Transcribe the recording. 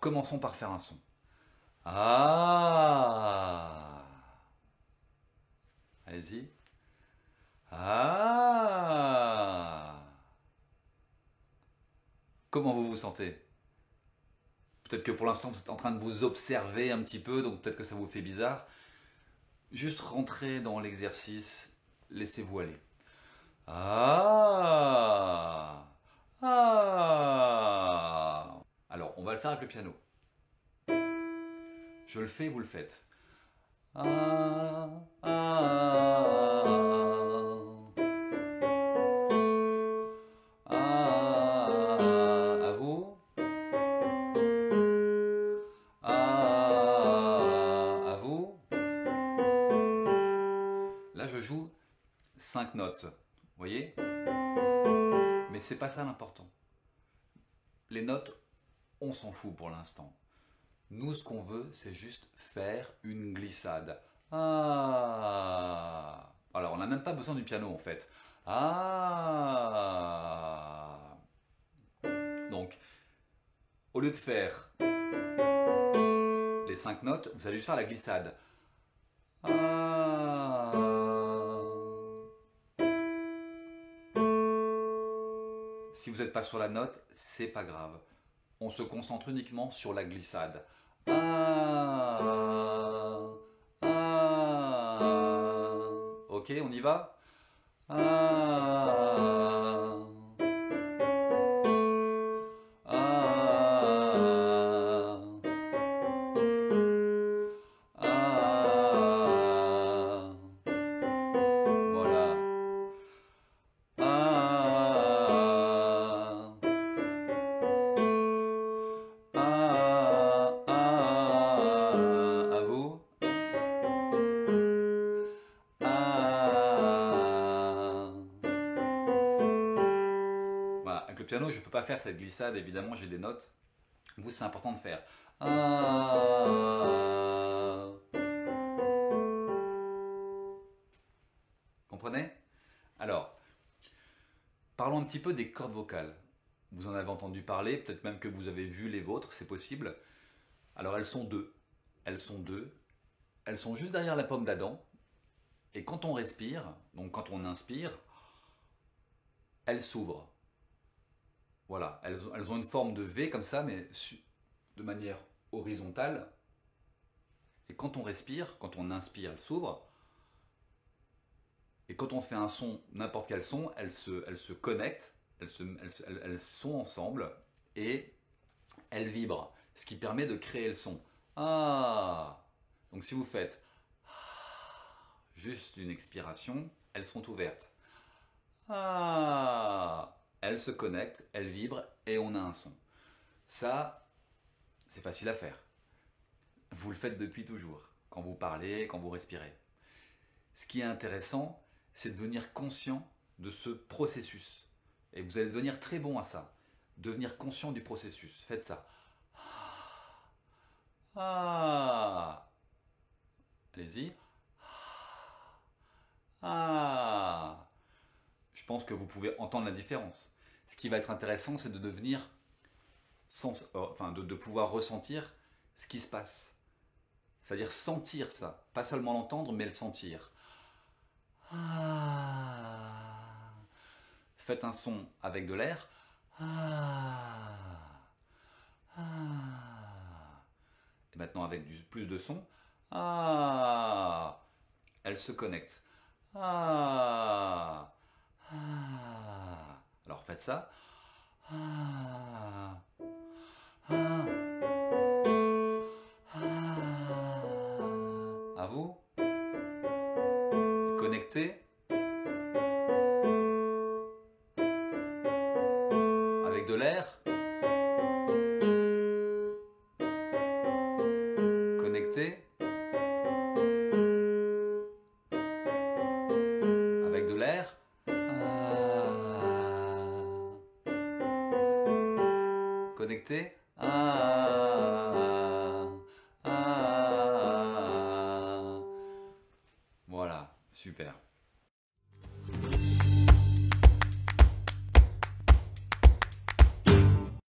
commençons par faire un son. Ah. Allez-y. Ah. Comment vous vous sentez? Peut-être que pour l'instant vous êtes en train de vous observer un petit peu, donc peut-être que ça vous fait bizarre. Juste rentrez dans l'exercice, laissez-vous aller. Ah. Ah. Alors, on va le faire avec le piano. Je le fais, vous le faites. Ah, ah, ah, à vous. Ah, à vous. Là, je joue 5 notes. Vous voyez? Mais c'est pas ça l'important. Les notes, on s'en fout pour l'instant. Nous, ce qu'on veut, c'est juste faire une glissade. Ah. Alors, on n'a même pas besoin du piano en fait. Ah. Donc, au lieu de faire les 5 notes, vous allez juste faire la glissade. Ah. Si vous n'êtes pas sur la note, c'est pas grave. On se concentre uniquement sur la glissade. Ah, ah. Ok, on y va? Ah, ah, ah. Voilà. Ah, ah, ah. À vous. Ah. Voilà, avec le piano, je ne peux pas faire cette glissade, évidemment, j'ai des notes. Vous, c'est important de faire. Ah. Comprenez? Alors, parlons un petit peu des cordes vocales. Vous en avez entendu parler, peut-être même que vous avez vu les vôtres, c'est possible. Alors, elles sont deux. Elles sont deux. Elles sont juste derrière la paume d'Adam. Et quand on respire, donc quand on inspire, elles s'ouvrent. Voilà, elles ont une forme de V comme ça, mais de manière horizontale. Et quand on respire, quand on inspire, elles s'ouvrent. Et quand on fait un son, n'importe quel son, elles se connectent, elles sont ensemble et elles vibrent. Ce qui permet de créer le son. Ah. Donc si vous faites juste une expiration, elles sont ouvertes. Ah. Elles se connectent, elles vibrent et on a un son. Ça, c'est facile à faire. Vous le faites depuis toujours, quand vous parlez, quand vous respirez. Ce qui est intéressant, c'est de devenir conscient de ce processus. Et vous allez devenir très bon à ça. Devenir conscient du processus. Faites ça. Ah. Allez-y. Ah. Je pense que vous pouvez entendre la différence. Ce qui va être intéressant, c'est de devenir de pouvoir ressentir ce qui se passe. C'est-à-dire sentir ça. Pas seulement l'entendre, mais le sentir. Ah. Faites un son avec de l'air. Ah. Ah. Et maintenant avec plus de son. Ah. Elle se connecte. Ah. Ah. Alors faites ça. Ah. Ah. Ah. À vous. Connecté. Avec de l'air. Connecté. Avec de l'air. Ah. Connecté. Ah. Ah. Voilà, super.